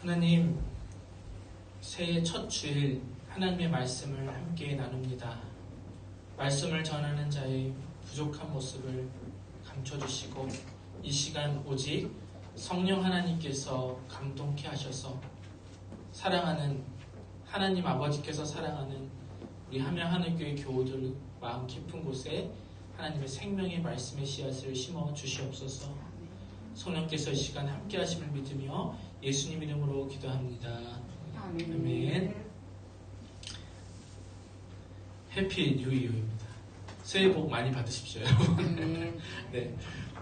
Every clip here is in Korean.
하나님, 새해 첫 주일 하나님의 말씀을 함께 나눕니다. 말씀을 전하는 자의 부족한 모습을 감춰주시고 이 시간 오직 성령 하나님께서 감동케 하셔서 사랑하는 하나님 아버지께서 사랑하는 우리 함양하늘교회 교우들 마음 깊은 곳에 하나님의 생명의 말씀의 씨앗을 심어 주시옵소서. 성령께서 이 시간 함께 하심을 믿으며 예수님 이름으로 기도합니다. 아멘. 해피 뉴 이어입니다. 새해 복 많이 받으십시오, 여러분. 네.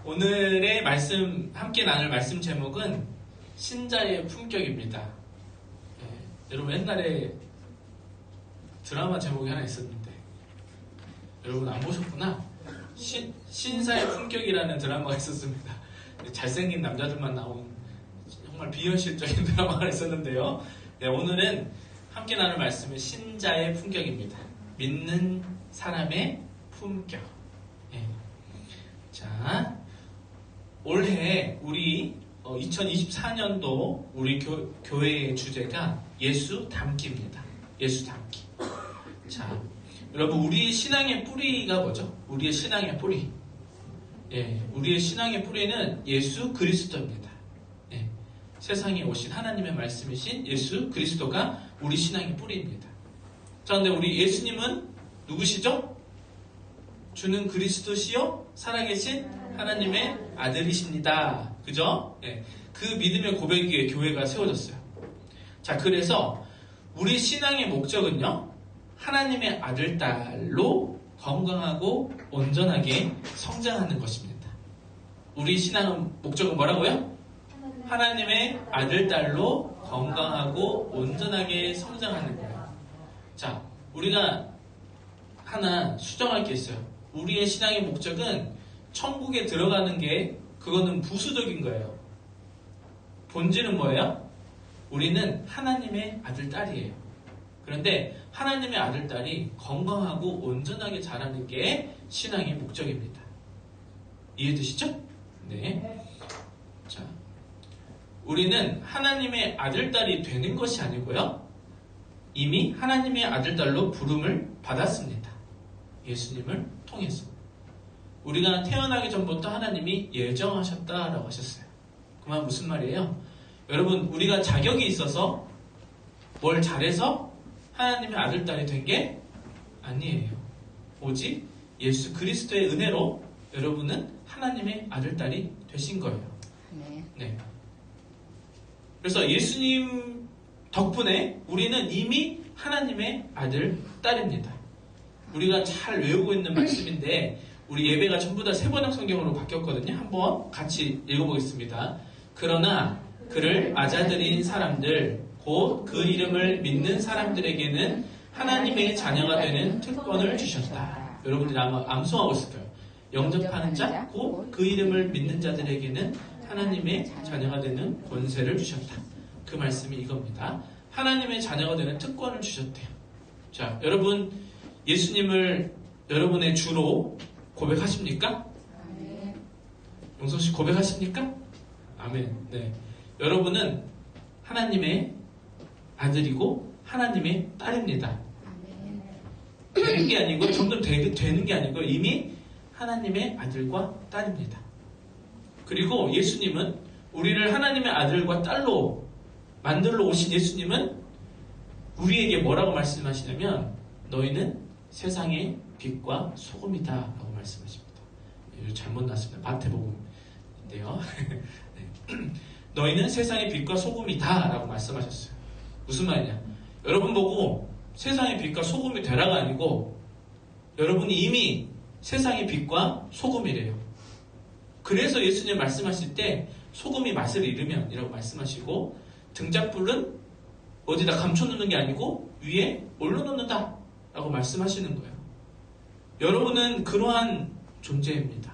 오늘의 말씀, 함께 나눌 말씀 제목은 신자의 품격입니다. 네. 여러분, 옛날에 드라마 제목이 하나 있었는데, 여러분 안 보셨구나? 신사의 품격이라는 드라마가 있었습니다. 잘생긴 남자들만 나온 정말 비현실적인 드라마가 있었는데요. 네, 오늘은 함께 나눌 말씀은 신자의 품격입니다. 믿는 사람의 품격. 네. 자, 올해 우리 2024년도 우리 교회의 주제가 예수 닮기입니다. 예수 닮기. 자, 여러분, 우리의 신앙의 뿌리가 뭐죠? 우리의 신앙의 뿌리. 예, 우리의 신앙의 뿌리는 예수 그리스도입니다. 예, 세상에 오신 하나님의 말씀이신 예수 그리스도가 우리 신앙의 뿌리입니다. 자, 근데 우리 예수님은 누구시죠? 주는 그리스도시요 살아계신 하나님의 아들이십니다. 그죠? 예, 그 믿음의 고백 위에 교회가 세워졌어요. 자, 그래서 우리 신앙의 목적은요, 하나님의 아들, 딸로 건강하고 온전하게 성장하는 것입니다. 우리 신앙의 목적은 뭐라고요? 하나님의 아들, 딸로 건강하고 온전하게 성장하는 거예요. 자, 우리가 하나 수정할 게 있어요. 우리의 신앙의 목적은 천국에 들어가는 게 그거는 부수적인 거예요. 본질은 뭐예요? 우리는 하나님의 아들, 딸이에요. 그런데 하나님의 아들, 딸이 건강하고 온전하게 자라는 게 신앙의 목적입니다. 이해되시죠? 네. 자, 우리는 하나님의 아들, 딸이 되는 것이 아니고요. 이미 하나님의 아들, 딸로 부름을 받았습니다. 예수님을 통해서. 우리가 태어나기 전부터 하나님이 예정하셨다라고 하셨어요. 그 말 무슨 말이에요? 여러분, 우리가 자격이 있어서 뭘 잘해서 하나님의 아들, 딸이 된 게 아니에요. 오직 예수 그리스도의 은혜로 여러분은 하나님의 아들, 딸이 되신 거예요. 네. 그래서 예수님 덕분에 우리는 이미 하나님의 아들, 딸입니다. 우리가 잘 외우고 있는 말씀인데 우리 예배가 전부 다 세번역 성경으로 바뀌었거든요. 한번 같이 읽어보겠습니다. 그러나 그를 맞아들인 사람들 곧 그 이름을 믿는 사람들에게는 하나님의 자녀가 되는 특권을 주셨다. 여러분들이 아마 암송하고 있을 거예요. 영접하는 자, 곧 그 이름을 믿는 자들에게는 하나님의 자녀가 되는 권세를 주셨다. 그 말씀이 이겁니다. 하나님의 자녀가 되는 특권을 주셨대요. 자, 여러분, 예수님을 여러분의 주로 고백하십니까? 아멘. 용성씨 고백하십니까? 아멘. 네. 여러분은 하나님의 아들이고 하나님의 딸입니다. 되는 게 아니고 점점 되는 게 아니고 이미 하나님의 아들과 딸입니다. 그리고 예수님은 우리를 하나님의 아들과 딸로 만들러 오신 예수님은 우리에게 뭐라고 말씀하시냐면 너희는 세상의 빛과 소금이다 라고 말씀하십니다. 잘못 났습니다. 마태복음인데요. 네. 너희는 세상의 빛과 소금이다 라고 말씀하셨어요. 무슨 말이냐? 여러분 보고 세상의 빛과 소금이 되라가 아니고 여러분이 이미 세상의 빛과 소금이래요. 그래서 예수님 말씀하실 때 소금이 맛을 잃으면 이라고 말씀하시고 등짝불은 어디다 감춰놓는 게 아니고 위에 올려놓는다 라고 말씀하시는 거예요. 여러분은 그러한 존재입니다.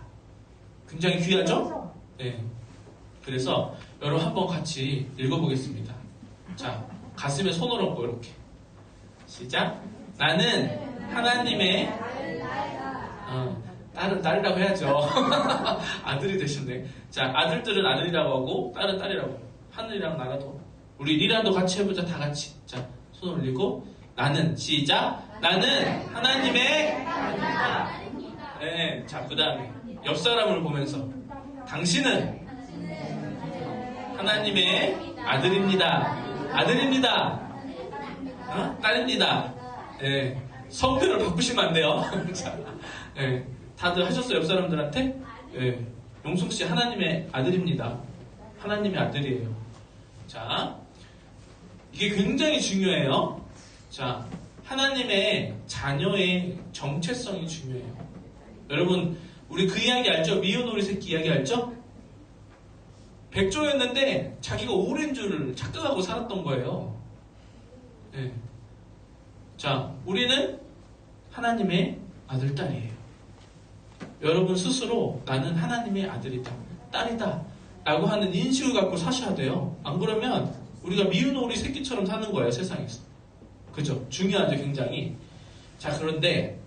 굉장히 귀하죠? 네. 그래서 여러분 한번 같이 읽어보겠습니다. 자, 가슴에 손을 얹고 이렇게 시작. 나는 하나님의 딸은 딸이라고 해야죠. 아들이 되셨네. 자, 아들들은 아들이라고 하고 딸은 딸이라고 해요. 하늘이랑 나라도 우리 리라도 같이 해보자. 다 같이. 자, 손 올리고 나는 시작. 나는 하나님의 네, 자, 그 다음에 옆 사람을 보면서 당신은 하나님의 아들입니다. 아들입니다. 어? 딸입니다. 네, 성별을 바꾸시면 안 돼요. 자, 네, 다들 하셨어요? 옆 사람들한테? 네, 용숙씨 하나님의 아들입니다. 하나님의 아들이에요. 자, 이게 굉장히 중요해요. 자, 하나님의 자녀의 정체성이 중요해요. 여러분, 우리 그 이야기 알죠? 미혼오리 새끼 이야기 알죠? 백조였는데 자기가 오랜 줄을 착각하고 살았던 거예요. 네. 자, 우리는 하나님의 아들, 딸이에요. 여러분 스스로 나는 하나님의 아들이다, 딸이다 라고 하는 인식을 갖고 사셔야 돼요. 안 그러면 우리가 미운오리 새끼처럼 사는 거예요, 세상에서. 그죠? 중요하죠, 굉장히. 자, 그런데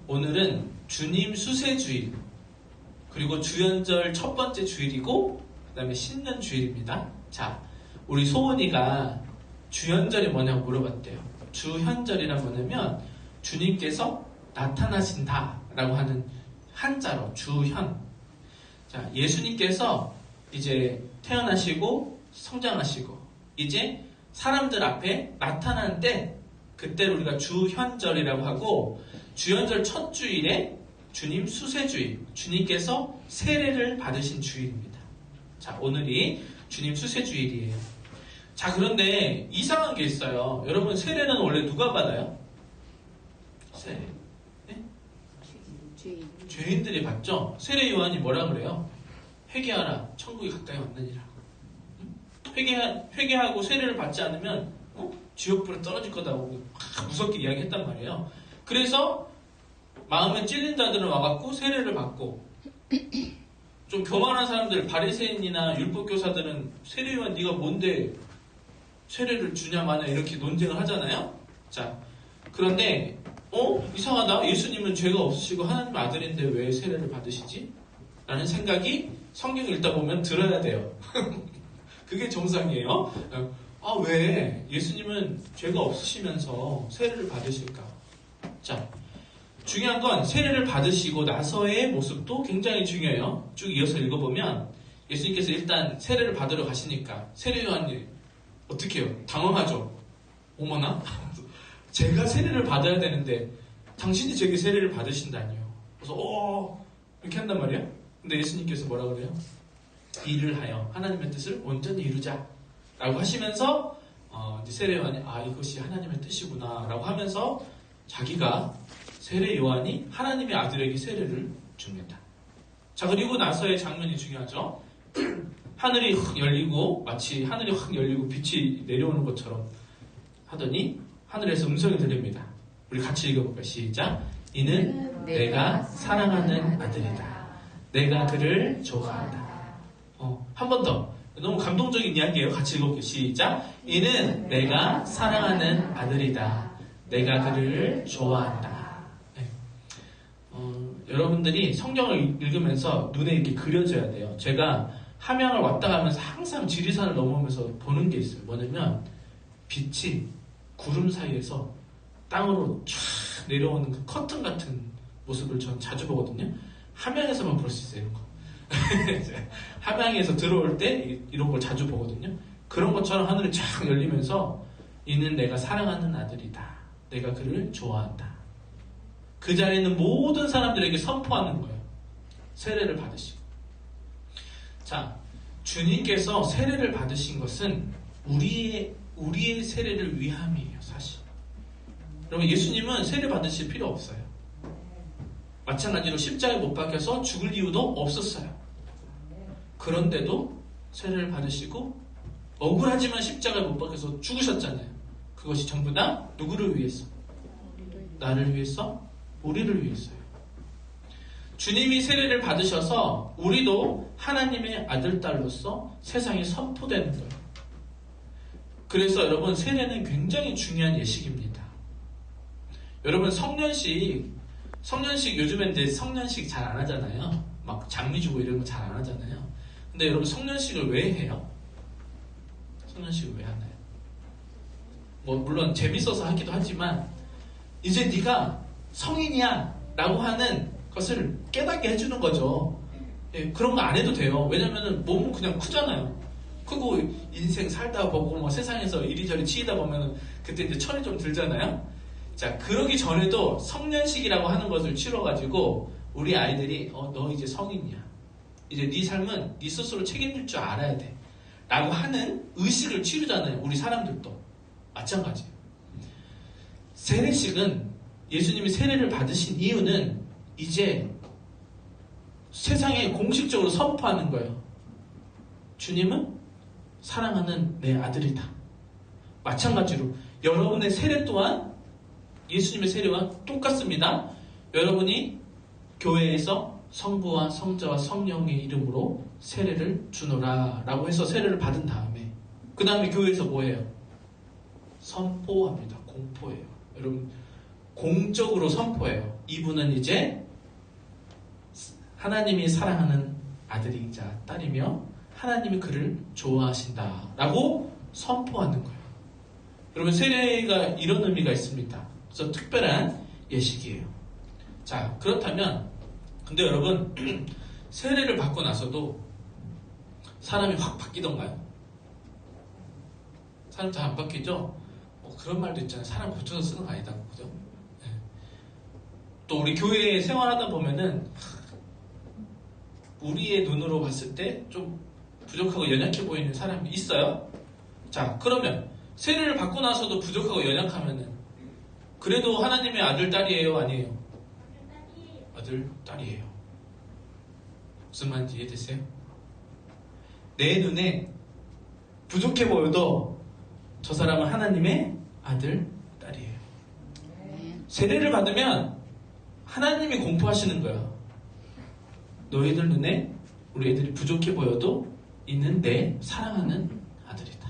오늘은 주님 수세주일, 그리고 주연절 첫 번째 주일이고 그 다음에 신년 주일입니다. 자, 우리 소원이가 주연절이 뭐냐고 물어봤대요. 주현절이란 뭐냐면 주님께서 나타나신다 라고 하는 한자로 주현. 자, 예수님께서 이제 태어나시고 성장하시고 이제 사람들 앞에 나타난 때, 그때를 우리가 주현절이라고 하고, 주현절 첫 주일에 주님 수세주일, 주님께서 세례를 받으신 주일입니다. 자, 오늘이 주님 수세주일이에요. 자, 그런데 이상한 게 있어요. 여러분, 세례는 원래 누가 받아요? 세례. 네? 죄인들이 받죠? 세례 요한이 뭐라 그래요? 회개하라, 천국이 가까이 왔느니라. 회개하고 세례를 받지 않으면 지옥불에 떨어질 거다고 무섭게 이야기했단 말이에요. 그래서 마음에 찔린 자들은 와갖고 세례를 받고, 좀 교만한 사람들, 바리새인이나 율법교사들은 세례요한 네가 뭔데 세례를 주냐 마냐 이렇게 논쟁을 하잖아요. 자, 그런데 이상하다. 예수님은 죄가 없으시고 하나님의 아들인데 왜 세례를 받으시지? 라는 생각이 성경 읽다 보면 들어야 돼요. 그게 정상이에요. 왜 예수님은 죄가 없으시면서 세례를 받으실까? 자, 중요한 건 세례를 받으시고 나서의 모습도 굉장히 중요해요. 쭉 이어서 읽어보면 예수님께서 일단 세례를 받으러 가시니까 세례 요한이 어떻게 해요? 당황하죠. 어머나? 제가 세례를 받아야 되는데 당신이 제게 세례를 받으신다니요. 그래서 이렇게 한단 말이에요. 근데 예수님께서 뭐라 그래요? 일을 하여 하나님의 뜻을 온전히 이루자 라고 하시면서 이제 세례 요한이 이것이 하나님의 뜻이구나 라고 하면서 자기가, 세례 요한이 하나님의 아들에게 세례를 줍니다. 자, 그리고 나서의 장면이 중요하죠. 하늘이 확 열리고, 마치 하늘이 확 열리고 빛이 내려오는 것처럼 하더니 하늘에서 음성이 들립니다. 우리 같이 읽어볼까요? 시작. 이는 내가 사랑하는 아들이다. 내가 그를 좋아한다. 한 번 더. 너무 감동적인 이야기예요. 같이 읽어볼게요. 시작. 이는 내가 사랑하는 아들이다. 내가 그를 좋아한다. 네. 여러분들이 성경을 읽으면서 눈에 이렇게 그려져야 돼요. 제가 함양을 왔다 가면서 항상 지리산을 넘어오면서 보는 게 있어요. 뭐냐면 빛이 구름 사이에서 땅으로 쫙 내려오는 그 커튼 같은 모습을 전 자주 보거든요. 함양에서만 볼 수 있어요. 이런 거. 함양에서 들어올 때 이런 걸 자주 보거든요. 그런 것처럼 하늘이 쫙 열리면서 이는 내가 사랑하는 아들이다. 내가 그를 좋아한다. 그 자리에 있는 모든 사람들에게 선포하는 거예요. 세례를 받으시고. 자, 주님께서 세례를 받으신 것은 우리의 세례를 위함이에요, 사실. 여러분, 예수님은 세례 받으실 필요 없어요. 마찬가지로 십자가에 못 박혀서 죽을 이유도 없었어요. 그런데도 세례를 받으시고 억울하지만 십자가에 못 박혀서 죽으셨잖아요. 그것이 전부 다 누구를 위해서? 나를 위해서? 우리를 위해서요. 주님이 세례를 받으셔서 우리도 하나님의 아들, 딸로서 세상에 선포되는 거예요. 그래서 여러분, 세례는 굉장히 중요한 예식입니다. 여러분, 성년식 요즘엔 이제 성년식 잘 안 하잖아요. 막 장미 주고 이런 거 잘 안 하잖아요. 근데 여러분 성년식을 왜 해요? 성년식을 왜 하나요? 뭐 물론 재밌어서 하기도 하지만 이제 네가 성인이야 라고 하는 것을 깨닫게 해주는 거죠. 예, 그런 거 안 해도 돼요. 왜냐면은 몸은 그냥 크잖아요. 크고 인생 살다 보고 뭐 세상에서 이리저리 치이다 보면은 그때 이제 철이 좀 들잖아요. 자, 그러기 전에도 성년식이라고 하는 것을 치러가지고 우리 아이들이 너 이제 성인이야. 이제 네 삶은 네 스스로 책임질 줄 알아야 돼. 라고 하는 의식을 치르잖아요. 우리 사람들도. 마찬가지예요. 세례식은 예수님이 세례를 받으신 이유는 이제 세상에 공식적으로 선포하는 거예요. 주님은 사랑하는 내 아들이다. 마찬가지로 여러분의 세례 또한 예수님의 세례와 똑같습니다. 여러분이 교회에서 성부와 성자와 성령의 이름으로 세례를 주노라 라고 해서 세례를 받은 다음에 그 다음에 교회에서 뭐해요? 선포합니다. 공포해요. 여러분 공적으로 선포해요. 이분은 이제 하나님이 사랑하는 아들이자 딸이며 하나님이 그를 좋아하신다 라고 선포하는 거예요. 여러분 세례가 이런 의미가 있습니다. 그래서 특별한 예식이에요. 자, 그렇다면 근데 여러분 세례를 받고 나서도 사람이 확 바뀌던가요? 사람 잘 안 바뀌죠? 그런 말도 있잖아요. 사람 고쳐서 쓰는 거 아니다고, 그죠? 네. 또 우리 교회에 생활하다 보면은 우리의 눈으로 봤을 때 좀 부족하고 연약해 보이는 사람이 있어요. 자, 그러면 세례를 받고 나서도 부족하고 연약하면은 그래도 하나님의 아들, 딸이에요? 아니에요? 아들, 딸이에요. 무슨 말인지 이해되세요? 내 눈에 부족해 보여도 저 사람은 하나님의 아들, 딸이에요. 세례를 받으면 하나님이 공포하시는 거야. 너희들 눈에 우리 애들이 부족해 보여도 있는 내 사랑하는 아들이다.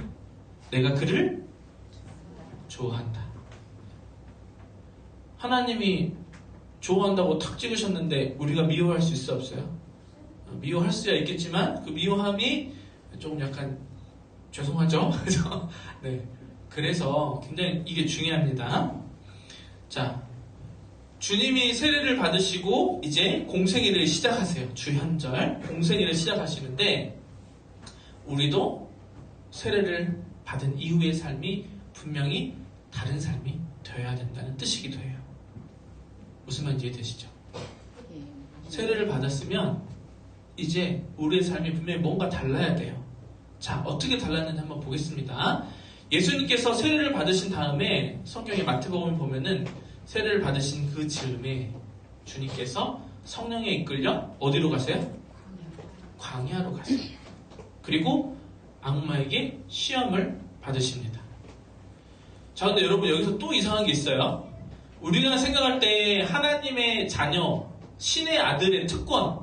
내가 그를 좋아한다. 하나님이 좋아한다고 탁 찍으셨는데 우리가 미워할 수 있어 없어요? 미워할 수야 있겠지만 그 미워함이 조금 약간 죄송하죠? 네. 그래서 굉장히 이게 중요합니다. 자, 주님이 세례를 받으시고 이제 공생애를 시작하세요. 주현절 공생애를 시작하시는데 우리도 세례를 받은 이후의 삶이 분명히 다른 삶이 되어야 된다는 뜻이기도 해요. 무슨 말인지 이해되시죠? 세례를 받았으면 이제 우리의 삶이 분명히 뭔가 달라야 돼요. 자, 어떻게 달랐는지 한번 보겠습니다. 예수님께서 세례를 받으신 다음에 성경의 마태복음을 보면은 세례를 받으신 그 즈음에 주님께서 성령에 이끌려 어디로 가세요? 광야로 가세요. 그리고 악마에게 시험을 받으십니다. 자, 근데 여러분 여기서 또 이상한 게 있어요. 우리가 생각할 때 하나님의 자녀, 신의 아들의 특권,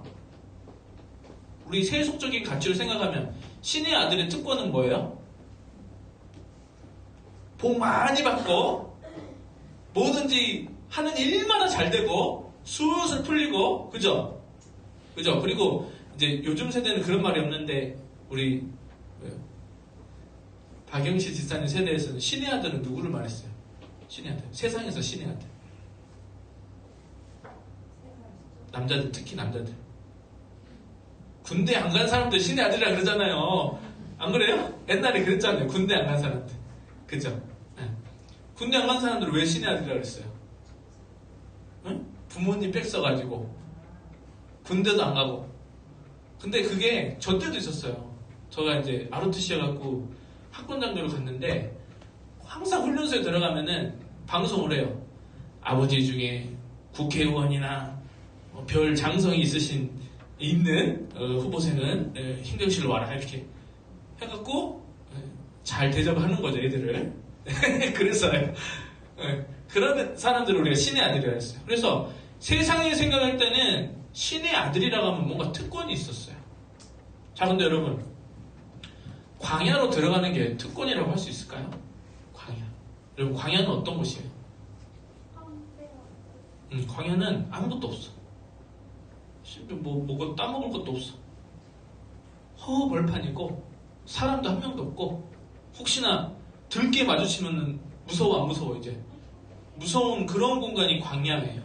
우리 세속적인 가치로 생각하면 신의 아들의 특권은 뭐예요? 복 많이 받고 뭐든지 하는 일마다 잘 되고 술술 풀리고, 그죠? 그죠? 그리고 이제 요즘 세대는 그런 말이 없는데 우리 박영시 지사님 세대에서는 신의 아들은 누구를 말했어요? 신의 아들. 세상에서 신의 아들. 남자들, 특히 남자들. 군대 안 간 사람들 신의 아들이라 그러잖아요. 안 그래요? 옛날에 그랬잖아요. 군대 안 간 사람들. 그죠? 네. 군대 안 간 사람들은 왜 신의 아들이라 그랬어요? 응? 부모님 백 써가지고 군대도 안 가고. 근데 그게 저 때도 있었어요. 저가 이제 ROTC여갖고 학군장교로 갔는데 항상 훈련소에 들어가면은 방송을 해요. 아버지 중에 국회의원이나 별 장성이 있는 후보생은 힘경실로 와라 이렇게 해갖고 잘 대접하는 거죠, 애들을. 그래서요. 그런 사람들을 우리가 신의 아들이라 했어요. 그래서 세상에 생각할 때는 신의 아들이라고 하면 뭔가 특권이 있었어요. 자, 근데 여러분 광야로 들어가는 게 특권이라고 할 수 있을까요? 광야. 여러분 광야는 어떤 곳이에요? 광야는 아무것도 없어. 심지어 뭐 따먹을 것도 없어. 허허벌판이고 사람도 한 명도 없고 혹시나 들개 마주치면 무서워 안 무서워 이제 무서운 그런 공간이 광야예요.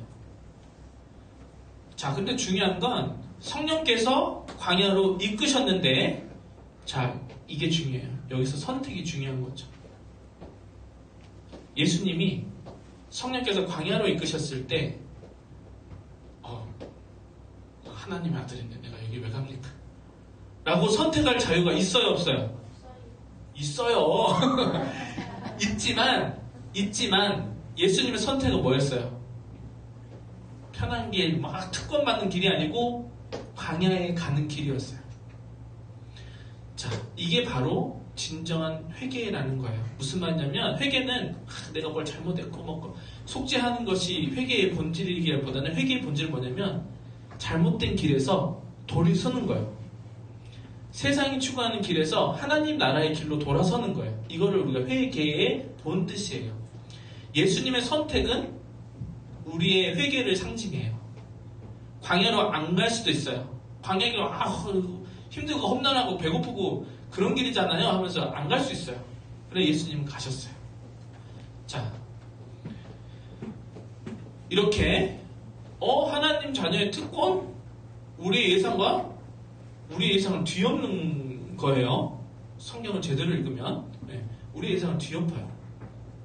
자, 근데 중요한 건 성령께서 광야로 이끄셨는데 자, 이게 중요해요. 여기서 선택이 중요한 거죠. 예수님이 성령께서 광야로 이끄셨을 때 하나님의 아들인데 내가 여기 왜 갑니까? 라고 선택할 자유가 있어요 없어요? 있어요. 있지만 예수님의 선택은 뭐였어요? 편한 길, 막 특권 받는 길이 아니고 광야에 가는 길이었어요. 자, 이게 바로 진정한 회개라는 거예요. 무슨 말이냐면 회개는 내가 뭘 잘못했고 뭐 속죄하는 것이 회개의 본질이기보다는 회개의 본질은 뭐냐면 잘못된 길에서 돌이서는 거예요. 세상이 추구하는 길에서 하나님 나라의 길로 돌아서는 거예요. 이거를 우리가 회개의 본 뜻이에요. 예수님의 선택은 우리의 회개를 상징해요. 광야로 안 갈 수도 있어요. 광야길로 힘들고 험난하고 배고프고 그런 길이잖아요 하면서 안 갈 수 있어요. 그래 예수님은 가셨어요. 자, 이렇게 하나님 자녀의 특권? 우리의 예상은 뒤엎는 거예요. 성경을 제대로 읽으면 우리의 예상은 뒤엎어요.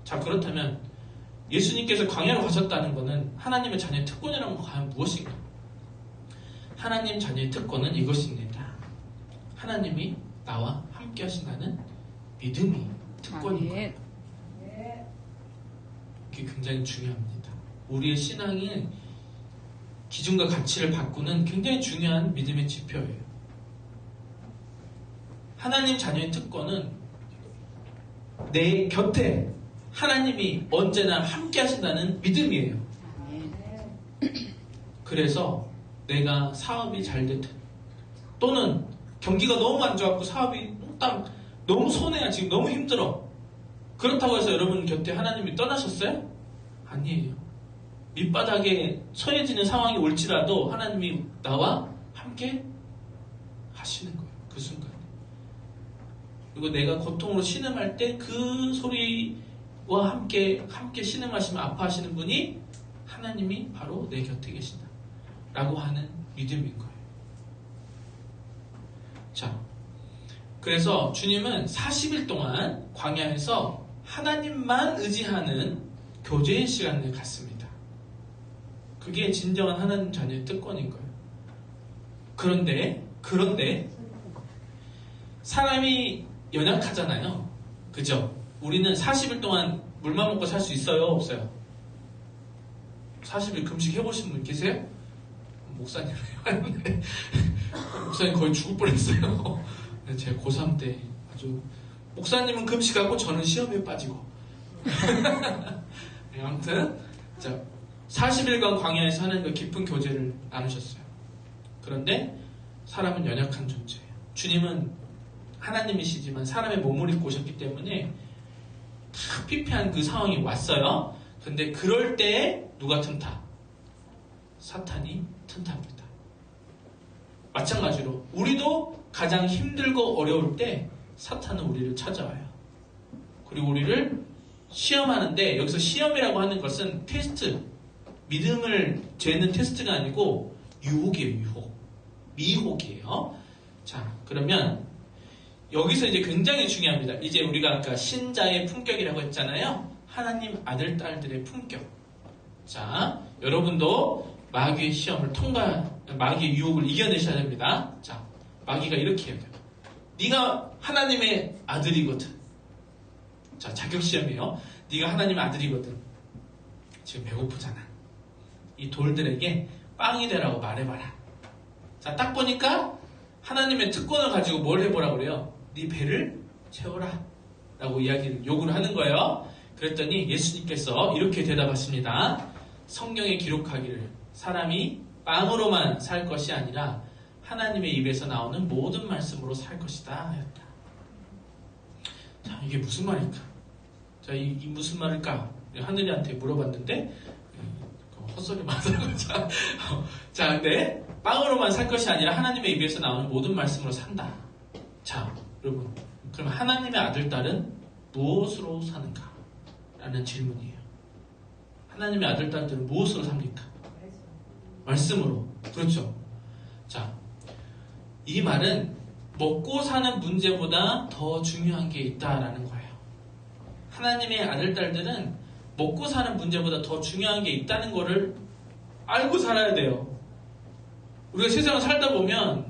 자, 그렇다면 예수님께서 광야로 가셨다는 것은 하나님의 자녀의 특권이라는 건 과연 무엇인가? 하나님 자녀의 특권은 이것입니다. 하나님이 나와 함께 하신다는 믿음이 특권인 거예요. 이게 굉장히 중요합니다. 우리의 신앙이 기준과 가치를 바꾸는 굉장히 중요한 믿음의 지표예요. 하나님 자녀의 특권은 내 곁에 하나님이 언제나 함께 하신다는 믿음이에요. 그래서 내가 사업이 잘 됐든 또는 경기가 너무 안 좋았고 사업이 딱 너무 손해야 지금 너무 힘들어. 그렇다고 해서 여러분 곁에 하나님이 떠나셨어요? 아니에요. 밑바닥에 처해지는 상황이 올지라도 하나님이 나와 함께 하시는 거예요. 그 순간. 그리고 내가 고통으로 신음할 때 그 소리와 함께 신음하시면 아파하시는 분이 하나님이 바로 내 곁에 계신다. 라고 하는 믿음인 거예요. 자, 그래서 주님은 40일 동안 광야에서 하나님만 의지하는 교제의 시간을 갖습니다. 그게 진정한 하나님 자녀의 특권인 거예요. 그런데 사람이 연약하잖아요. 그죠? 우리는 40일 동안 물만 먹고 살 수 있어요? 없어요? 40일 금식 해보신 분 계세요? 목사님 해봤는데 목사님 거의 죽을 뻔했어요. 제가 고3 때 아주 목사님은 금식하고 저는 시험에 빠지고 아무튼 자 40일간 광야에서 하나님과 깊은 교제를 나누셨어요. 그런데 사람은 연약한 존재예요. 주님은 하나님이시지만 사람의 몸을 입고 오셨기 때문에 다 피폐한 그 상황이 왔어요. 근데 그럴 때 누가 틈타? 사탄이 틈탑니다. 마찬가지로 우리도 가장 힘들고 어려울 때 사탄은 우리를 찾아와요. 그리고 우리를 시험하는데 여기서 시험이라고 하는 것은 테스트, 믿음을 재는 테스트가 아니고 유혹이에요. 미혹이에요. 자, 그러면 여기서 이제 굉장히 중요합니다. 이제 우리가 아까 신자의 품격이라고 했잖아요. 하나님 아들, 딸들의 품격. 자, 여러분도 마귀의 시험을 마귀의 유혹을 이겨내셔야 됩니다. 자, 마귀가 이렇게 해요. 네가 하나님의 아들이거든. 자, 자격시험이에요. 네가 하나님의 아들이거든. 지금 배고프잖아. 이 돌들에게 빵이 되라고 말해봐라. 자, 딱 보니까 하나님의 특권을 가지고 뭘 해보라고 그래요? 네 배를 채워라. 라고 요구를 하는 거예요. 그랬더니 예수님께서 이렇게 대답하십니다. 성경에 기록하기를 사람이 빵으로만 살 것이 아니라 하나님의 입에서 나오는 모든 말씀으로 살 것이다 하였다. 자, 이게 무슨 말일까? 자, 이 무슨 말일까? 하늘이한테 물어봤는데 헛소리 많더라고요. 자, 근데 빵으로만 살 것이 아니라 하나님의 입에서 나오는 모든 말씀으로 산다. 자, 여러분, 그럼 하나님의 아들, 딸은 무엇으로 사는가? 라는 질문이에요. 하나님의 아들, 딸들은 무엇으로 삽니까? 말씀으로. 그렇죠. 자, 이 말은 먹고 사는 문제보다 더 중요한 게 있다라는 거예요. 하나님의 아들, 딸들은 먹고 사는 문제보다 더 중요한 게 있다는 거를 알고 살아야 돼요. 우리가 세상을 살다 보면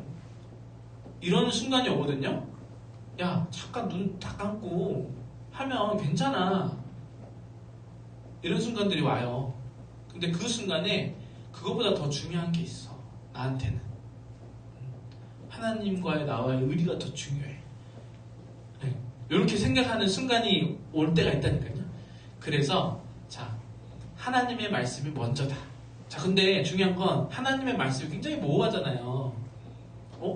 이런 순간이 오거든요. 야, 잠깐 눈 다 감고 하면 괜찮아. 이런 순간들이 와요. 근데 그 순간에 그거보다 더 중요한 게 있어. 나한테는. 하나님과의 나와의 의리가 더 중요해. 네. 이렇게 생각하는 순간이 올 때가 있다니까요. 그래서 자, 하나님의 말씀이 먼저다. 자, 근데 중요한 건 하나님의 말씀이 굉장히 모호하잖아요.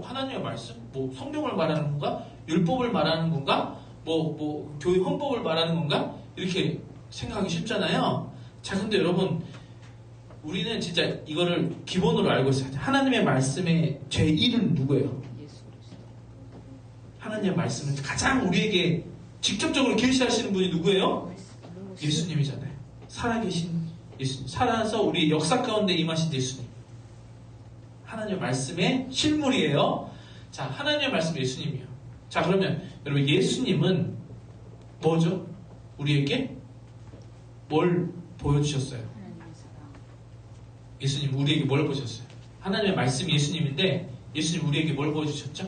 하나님의 말씀? 뭐 성경을 말하는 건가? 율법을 말하는 건가? 뭐 교회 헌법을 말하는 건가? 이렇게 생각하기 쉽잖아요. 자, 근데 여러분, 우리는 진짜 이거를 기본으로 알고 있어야 돼요. 하나님의 말씀의 제1은 누구예요? 하나님의 말씀은 가장 우리에게 직접적으로 계시하시는 분이 누구예요? 예수님이잖아요. 살아계신 예수님. 살아서 우리 역사 가운데 임하신 예수님. 하나님의 말씀의 실물이에요. 자, 하나님의 말씀 예수님이에요. 자, 그러면 여러분, 예수님은 뭐죠? 우리에게 뭘 보여주셨어요? 예수님 우리에게 뭘 보여주셨어요? 하나님의 말씀 예수님인데 예수님 우리에게 뭘 보여주셨죠?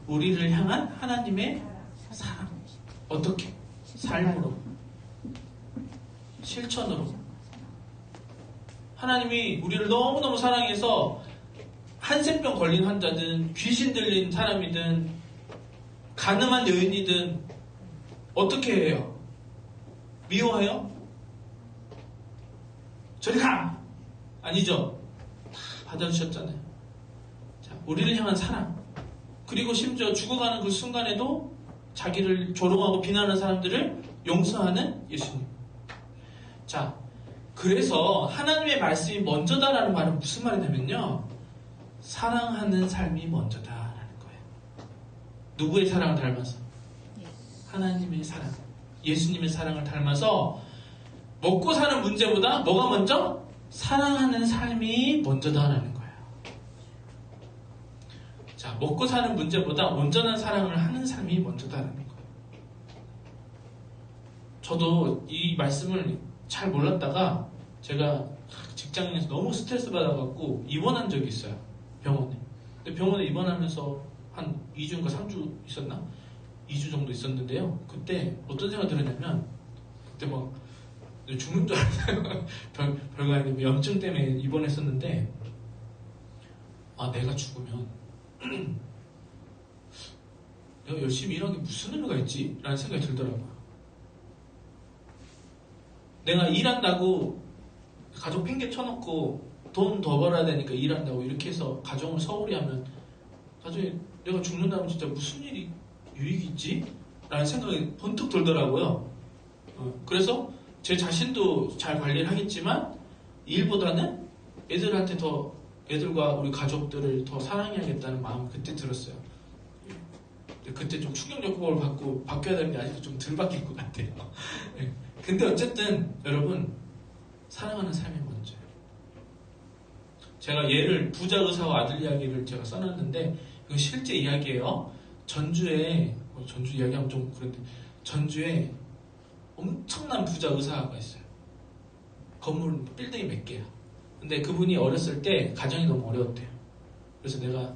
우리를 향한 하나님의 사랑. 어떻게? 삶으로. 실천으로. 하나님이 우리를 너무너무 사랑해서 한센병 걸린 환자든 귀신 들린 사람이든 가늠한 여인이든 어떻게 해요? 미워해요? 저리 가! 아니죠. 다 받아주셨잖아요. 자, 우리를 향한 사랑. 그리고 심지어 죽어가는 그 순간에도 자기를 조롱하고 비난하는 사람들을 용서하는 예수님. 자, 그래서 하나님의 말씀이 먼저다라는 말은 무슨 말이냐면요. 사랑하는 삶이 먼저다라는 거예요. 누구의 사랑을 닮아서? 하나님의 사랑. 예수님의 사랑을 닮아서 먹고 사는 문제보다 뭐가 먼저? 사랑하는 삶이 먼저다라는 거예요. 자, 먹고 사는 문제보다 온전한 사랑을 하는 삶이 먼저다라는 거예요. 저도 이 말씀을 잘 몰랐다가 제가 직장에서 너무 스트레스 받아갖고 입원한 적이 있어요. 병원에. 근데 병원에 입원하면서 한 2주인가 3주 있었나? 2주 정도 있었는데요. 그때 어떤 생각이 들었냐면 그때 막 죽는 줄 알았어요. 별거 아니고 염증 때문에 입원했었는데 내가 죽으면 내가 열심히 일한 게 무슨 의미가 있지? 라는 생각이 들더라고요. 내가 일한다고 가족 핑계 쳐놓고 돈 더 벌어야 되니까 일한다고 이렇게 해서 가정을 소홀히 하면 나중에 내가 죽는다면 진짜 무슨 일이 유익이 있지? 라는 생각이 번뜩 들더라고요. 그래서 제 자신도 잘 관리를 하겠지만 일보다는 애들한테 더 애들과 우리 가족들을 더 사랑해야겠다는 마음이 그때 들었어요. 그때 좀 충격적 호흡을 받고 바뀌어야 되는 게 아직도 좀 덜 바뀔 것 같아요. 근데 어쨌든 여러분 사랑하는 삶이 먼저예요. 제가 예를 부자 의사와 아들 이야기를 제가 써놨는데 이건 실제 이야기예요. 전주 이야기하면 좀 그런데 전주에 엄청난 부자 의사가 있어요. 건물 빌딩이 몇 개야. 근데 그분이 어렸을 때 가정이 너무 어려웠대요. 그래서 내가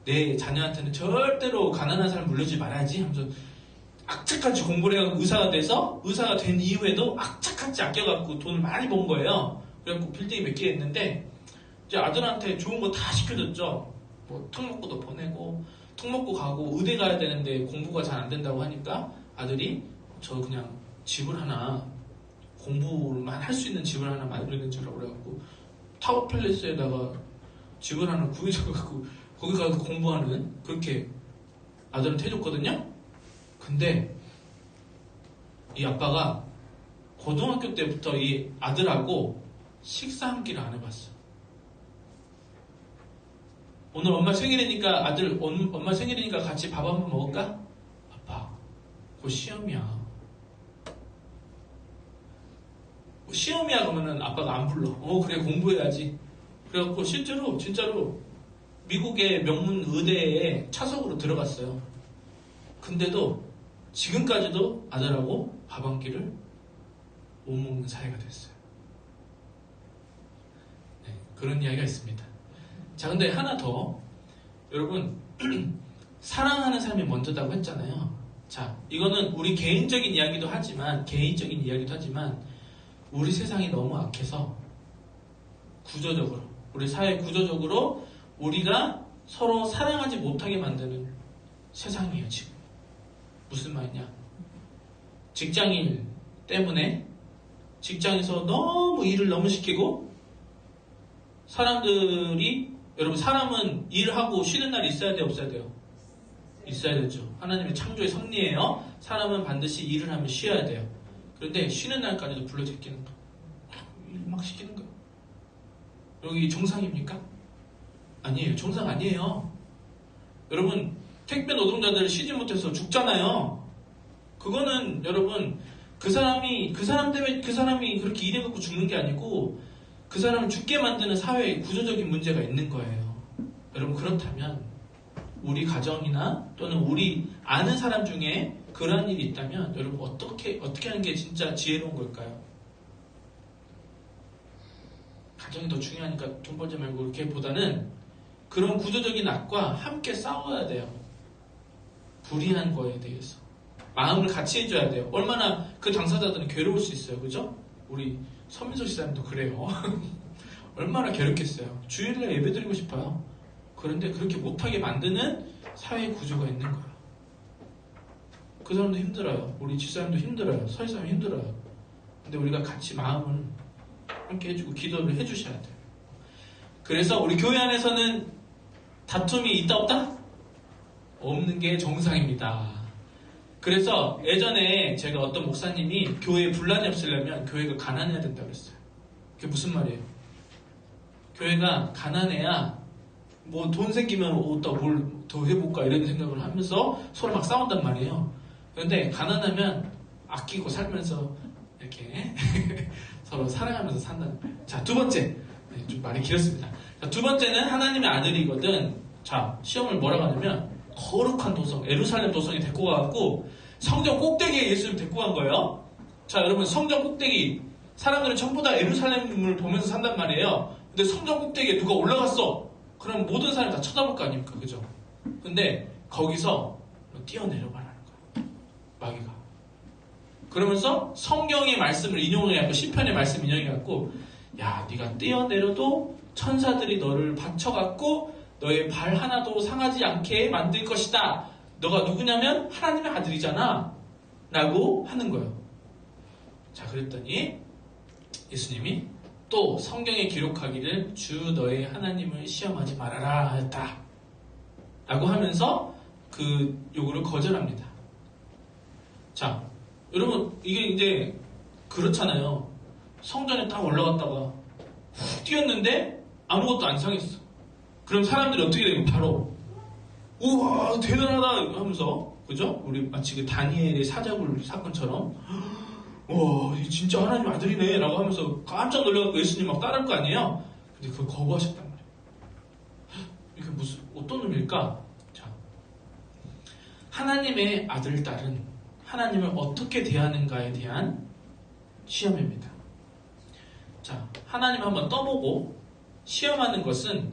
내 자녀한테는 절대로 가난한 삶을 물려주지 말아야지 하면서 악착같이 공부를 해서 의사가 돼서 의사가 된 이후에도 악착같이 아껴갖고 돈을 많이 번 거예요. 그래갖고 빌딩이 몇 개 있는데 이제 아들한테 좋은 거 다 시켜줬죠. 뭐 특목고도 보내고 특목고 가고 의대 가야 되는데 공부가 잘 안 된다고 하니까 아들이 저 그냥 집을 하나 공부만 할 수 있는 집을 하나 만들어야 주라고 그래갖고 타워 팰리스에다가 집을 하나 구해줘갖고 거기 가서 공부하는 그렇게 아들한테 해줬거든요. 근데 이 아빠가 고등학교 때부터 이 아들하고 식사 한 끼를 안 해봤어. 오늘 엄마 생일이니까 아들 엄마 생일이니까 같이 밥 한번 먹을까? 아빠 곧 시험이야. 시험이야 그러면은 아빠가 안 불러. 그래 공부해야지. 그래갖고 실제로 진짜로 미국의 명문 의대에 차석으로 들어갔어요. 근데도 지금까지도 아들하고 밥 한 끼를 못 먹는 사이가 됐어요. 네, 그런 이야기가 있습니다. 자, 근데 하나 더. 여러분, 사랑하는 사람이 먼저다고 했잖아요. 자, 이거는 우리 개인적인 이야기도 하지만, 우리 세상이 너무 악해서, 구조적으로, 우리 사회 구조적으로 우리가 서로 사랑하지 못하게 만드는 세상이에요, 지금. 무슨 말이냐? 직장인 때문에 직장에서 너무 일을 너무 시키고 사람들이 여러분 사람은 일하고 쉬는 날이 있어야 돼요? 없어야 돼요? 있어야 되죠. 하나님의 창조의 섭리예요. 사람은 반드시 일을 하면 쉬어야 돼요. 그런데 쉬는 날까지도 불러 제끼는 거예요. 일 막 시키는 거예요. 여기 정상입니까? 아니에요. 정상 아니에요. 여러분 택배 노동자들 쉬지 못해서 죽잖아요. 그거는 여러분 그 사람 때문에 그 사람이 그렇게 일해갖고 죽는 게 아니고 그 사람을 죽게 만드는 사회의 구조적인 문제가 있는 거예요. 여러분 그렇다면 우리 가정이나 또는 우리 아는 사람 중에 그런 일이 있다면 여러분 어떻게 하는 게 진짜 지혜로운 걸까요? 가정이 더 중요하니까 돈 벌지 말고 이렇게 보다는 그런 구조적인 악과 함께 싸워야 돼요. 불의한 거에 대해서 마음을 같이 해줘야 돼요. 얼마나 그 당사자들은 괴로울 수 있어요. 그죠? 우리 서민석 시사님도 그래요. 얼마나 괴롭겠어요. 주일날 예배드리고 싶어요. 그런데 그렇게 못하게 만드는 사회 구조가 있는 거예요. 그 사람도 힘들어요. 우리 집사람도 힘들어요. 서희사람이 힘들어요. 근데 우리가 같이 마음을 함께 해주고 기도를 해주셔야 돼요. 그래서 우리 교회 안에서는 다툼이 있다 없다? 없는 게 정상입니다. 그래서 예전에 제가 어떤 목사님이 교회에 분란이 없으려면 교회가 가난해야 된다고 그랬어요. 그게 무슨 말이에요? 교회가 가난해야 뭐 돈 생기면 또 뭘 더 해볼까 이런 생각을 하면서 서로 막 싸운단 말이에요. 그런데 가난하면 아끼고 살면서 이렇게 서로 사랑하면서 산다는 거예요. 자, 두 번째. 네, 좀 말이 길었습니다. 자, 두 번째는 하나님의 아들이거든. 자, 시험을 뭐라고 하냐면 거룩한 도성, 예루살렘 도성에 데리고 가갖고 성전 꼭대기에 예수를 데리고 간 거예요. 자, 여러분 성전 꼭대기 사람들은 전부 다 예루살렘을 보면서 산단 말이에요. 근데 성전 꼭대기에 누가 올라갔어? 그럼 모든 사람이 다 쳐다볼 거 아닙니까? 그죠? 근데 거기서 뛰어내려가라는 거예요. 마귀가. 그러면서 성경의 말씀을 인용해갖고 시편의 말씀 인용해갖고 야, 네가 뛰어내려도 천사들이 너를 받쳐갖고 너의 발 하나도 상하지 않게 만들 것이다. 너가 누구냐면 하나님의 아들이잖아. 라고 하는 거예요. 자, 그랬더니 예수님이 또 성경에 기록하기를 주 너의 하나님을 시험하지 말아라 하였다. 라고 하면서 그 요구를 거절합니다. 자, 여러분 이게 이제 그렇잖아요. 성전에 딱 올라갔다가 훅 뛰었는데 아무것도 안 상했어. 그럼 사람들이 어떻게 되고 바로 우와 대단하다 하면서 그죠? 우리 마치 그 다니엘의 사자굴 사건처럼 와 진짜 하나님 아들이네 라고 하면서 깜짝 놀라서 예수님 막 따를 거 아니에요? 근데 그걸 거부하셨단 말이에요. 이게 무슨 어떤 의미일까? 자, 하나님의 아들 딸은 하나님을 어떻게 대하는가에 대한 시험입니다. 자, 하나님 한번 떠보고 시험하는 것은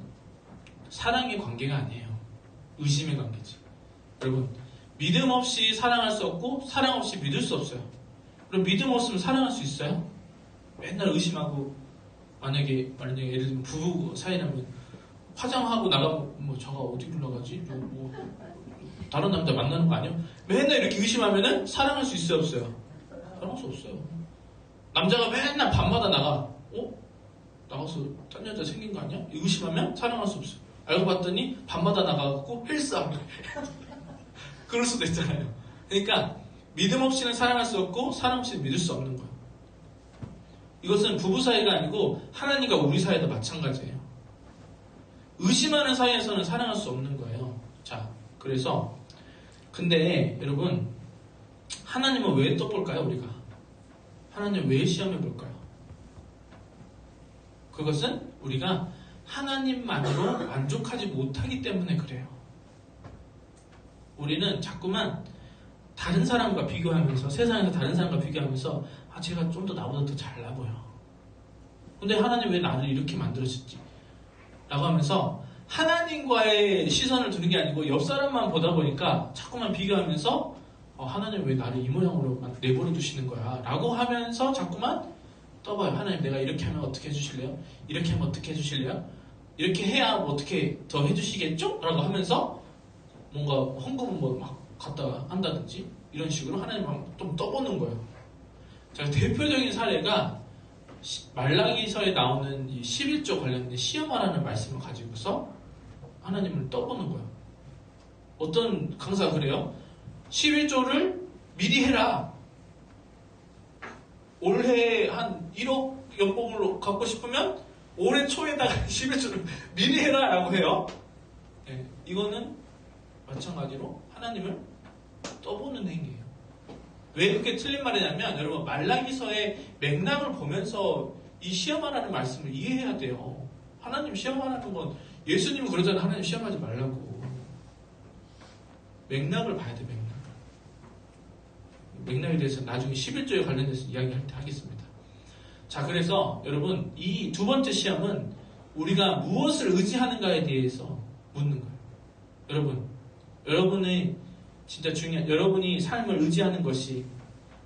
사랑의 관계가 아니에요. 의심의 관계지. 여러분, 믿음 없이 사랑할 수 없고 사랑 없이 믿을 수 없어요. 그럼 믿음 없으면 사랑할 수 있어요? 맨날 의심하고 만약에 예를 들면 부부 사이라면 화장하고 나가고 뭐 저가 어디 불러가지? 뭐 다른 남자 만나는 거 아니야? 맨날 이렇게 의심하면은 사랑할 수 있어요 없어요? 사랑할 수 없어요. 남자가 맨날 밤마다 나가서 딴 여자 생긴 거 아니야? 의심하면 사랑할 수 없어요. 알고 봤더니 밤마다 나가고 헬스하고 그럴 수도 있잖아요. 그러니까 믿음 없이는 사랑할 수 없고 사랑 없이는 믿을 수 없는 거예요. 이것은 부부 사이가 아니고 하나님과 우리 사이도 마찬가지예요. 의심하는 사이에서는 사랑할 수 없는 거예요. 자, 그래서 근데 여러분 하나님은 왜 떠볼까요? 우리가 하나님 왜 시험해 볼까요? 그것은 우리가 하나님만으로 만족하지 못하기 때문에 그래요. 우리는 자꾸만 다른 사람과 비교하면서, 세상에서 다른 사람과 비교하면서 제가 좀 더 나보다 더 잘나 보여. 근데 하나님 왜 나를 이렇게 만들어줬지? 라고 하면서 하나님과의 시선을 두는 게 아니고 옆 사람만 보다 보니까 자꾸만 비교하면서 하나님 왜 나를 이 모양으로 내버려 두시는 거야? 라고 하면서 자꾸만 떠봐요. 하나님 내가 이렇게 하면 어떻게 해주실래요? 이렇게 하면 어떻게 해주실래요? 이렇게 해야 어떻게 더 해주시겠죠? 라고 하면서 뭔가 헌금은 막 갖다가 한다든지 이런 식으로 하나님 좀 떠보는 거예요. 자, 대표적인 사례가 말라기서에 나오는 이 11조 관련된 시험하라는 말씀을 가지고서 하나님을 떠보는 거예요. 어떤 강사가 그래요? 11조를 미리 해라. 올해 한 1억 연봉을 갖고 싶으면 올해 초에다가 11조를 미리 해라 라고 해요. 네, 이거는 마찬가지로 하나님을 떠보는 행위예요. 왜 그렇게 틀린 말이냐면 여러분 말라기서의 맥락을 보면서 이 시험하라는 말씀을 이해해야 돼요. 하나님 시험하라는 건 예수님은 그러잖아요. 하나님 시험하지 말라고. 맥락을 봐야 돼. 맥락에 대해서 나중에 11조에 관련돼서 이야기할 때 하겠습니다. 자, 그래서 여러분 이 두 번째 시험은 우리가 무엇을 의지하는가에 대해서 묻는 거예요. 여러분의 진짜 중요한 여러분이 삶을 의지하는 것이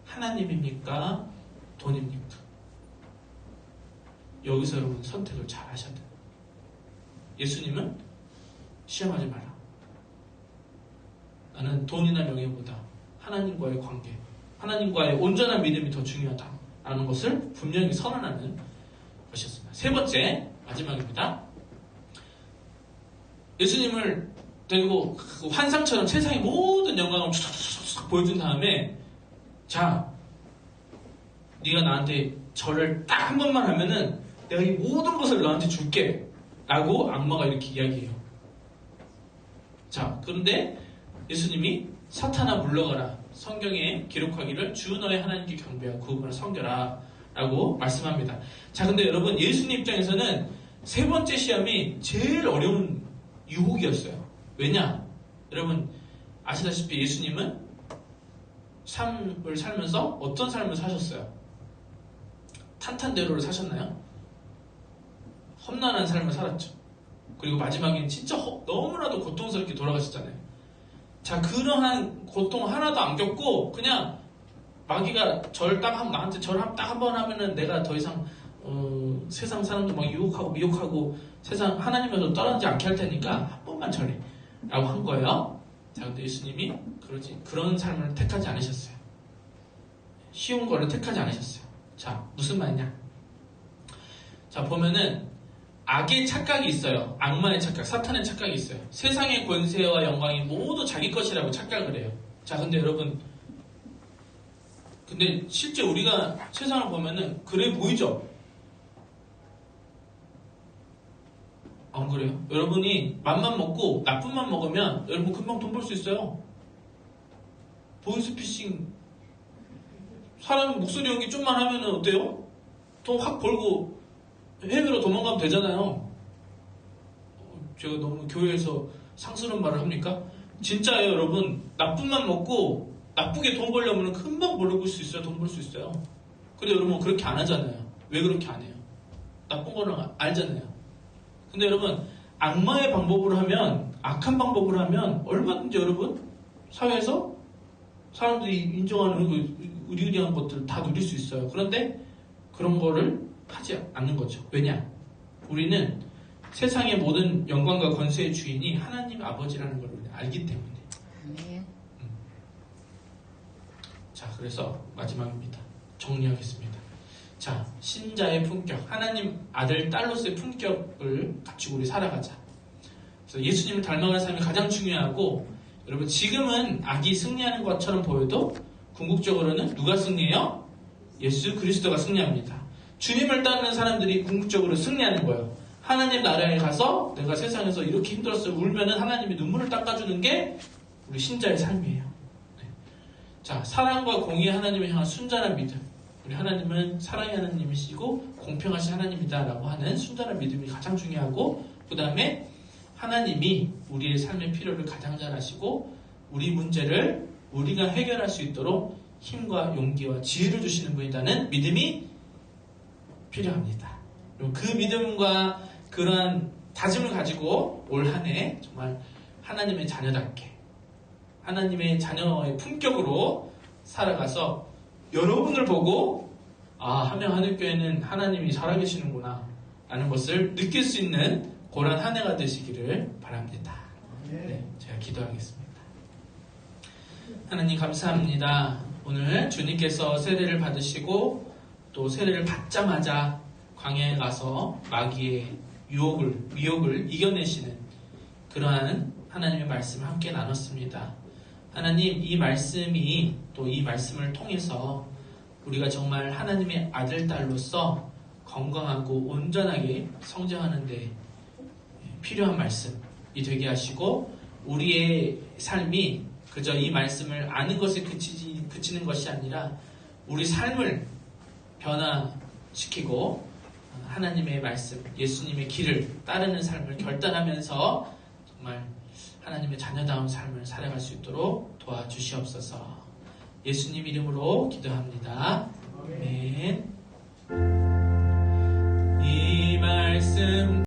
하나님입니까? 돈입니까? 여기서 여러분 선택을 잘 하셔야 돼요. 예수님은 시험하지 마라. 나는 돈이나 명예보다 하나님과의 관계, 하나님과의 온전한 믿음이 더 중요하다라는 것을 분명히 선언하는 것이었습니다. 세 번째, 마지막입니다. 예수님을 데리고 환상처럼 세상의 모든 영광을 쫙 보여준 다음에 자, 네가 나한테 절을 딱 한 번만 하면은 내가 이 모든 것을 너한테 줄게 라고 악마가 이렇게 이야기해요. 자, 그런데 예수님이 사탄아 물러가라. 성경에 기록하기를 주 너의 하나님께 경배하고 그분을 섬겨라 라고 말씀합니다. 자, 근데 여러분 예수님 입장에서는 세 번째 시험이 제일 어려운 유혹이었어요. 왜냐? 여러분 아시다시피 예수님은 삶을 살면서 어떤 삶을 사셨어요? 탄탄대로를 사셨나요? 험난한 삶을 살았죠. 그리고 마지막엔 진짜 너무나도 고통스럽게 돌아가셨잖아요. 자, 그러한 고통 하나도 안 겪고 그냥 마귀가 나한테 절 딱 한 번 하면은 내가 더 이상 세상 사람들 막 유혹하고 미혹하고 세상 하나님에서 떠나지 않게 할 테니까 한 번만 절해 라고 한 거예요. 자, 근데 예수님이 그런 삶을 택하지 않으셨어요. 쉬운 거를 택하지 않으셨어요. 자, 무슨 말이냐? 자, 보면은 악의 착각이 있어요. 악마의 착각, 사탄의 착각이 있어요. 세상의 권세와 영광이 모두 자기 것이라고 착각을 해요. 자, 근데 여러분, 실제 우리가 세상을 보면은 그래 보이죠? 안 그래요? 여러분이 맘만 먹고 나쁜 맘 먹으면 여러분 금방 돈 벌 수 있어요. 보이스피싱 사람 목소리 연기 좀만 하면은 어때요? 돈 확 벌고 해외로 도망가면 되잖아요. 제가 너무 교회에서 상스러운 말을 합니까? 진짜예요, 여러분. 나쁜 맘 먹고 나쁘게 돈 벌려면 금방 벌을 수 있어요. 돈 벌 수 있어요. 근데 여러분 그렇게 안 하잖아요. 왜 그렇게 안 해요? 나쁜 거는 알잖아요. 근데 여러분 악마의 방법으로 하면, 악한 방법으로 하면 얼마든지 여러분 사회에서 사람들이 인정하는 그 의리의리한 것들 다 누릴 수 있어요. 그런데 그런 거를 하지 않는 거죠. 왜냐? 우리는 세상의 모든 영광과 권세의 주인이 하나님 아버지라는 걸 알기 때문에. 자, 그래서 마지막입니다. 정리하겠습니다. 자, 신자의 품격, 하나님 아들, 딸로서의 품격을 가지고 우리 살아가자. 그래서 예수님을 닮아가는 삶이 가장 중요하고, 여러분 지금은 악이 승리하는 것처럼 보여도 궁극적으로는 누가 승리해요? 예수 그리스도가 승리합니다. 주님을 따르는 사람들이 궁극적으로 승리하는 거예요. 하나님 나라에 가서 내가 세상에서 이렇게 힘들었어요. 울면은 하나님이 눈물을 닦아주는 게 우리 신자의 삶이에요. 네. 자, 사랑과 공의 하나님을 향한 순전한 믿음. 우리 하나님은 사랑의 하나님이시고 공평하신 하나님이다라고 하는 순전한 믿음이 가장 중요하고, 그 다음에 하나님이 우리의 삶의 필요를 가장 잘 아시고 우리 문제를 우리가 해결할 수 있도록 힘과 용기와 지혜를 주시는 분이라는 믿음이 필요합니다. 그리고 그 믿음과 그러한 다짐을 가지고 올 한 해 정말 하나님의 자녀답게, 하나님의 자녀의 품격으로 살아가서 여러분을 보고 함양하늘교회는 하나님이 살아계시는구나 라는 것을 느낄 수 있는 그런 한 해가 되시기를 바랍니다. 네, 제가 기도하겠습니다. 하나님 감사합니다. 오늘 주님께서 세례를 받으시고 또 세례를 받자마자 광야에 가서 마귀의 위협을 이겨내시는 그러한 하나님의 말씀을 함께 나눴습니다. 하나님, 이 말씀이 또 이 말씀을 통해서 우리가 정말 하나님의 아들, 딸로서 건강하고 온전하게 성장하는 데 필요한 말씀이 되게 하시고, 우리의 삶이 그저 이 말씀을 아는 것에 그치는 것이 아니라 우리 삶을 변화시키고 하나님의 말씀, 예수님의 길을 따르는 삶을 결단하면서 정말 하나님의 자녀다운 삶을 살아갈 수 있도록 도와주시옵소서. 예수님 이름으로 기도합니다. 아멘. 이 말씀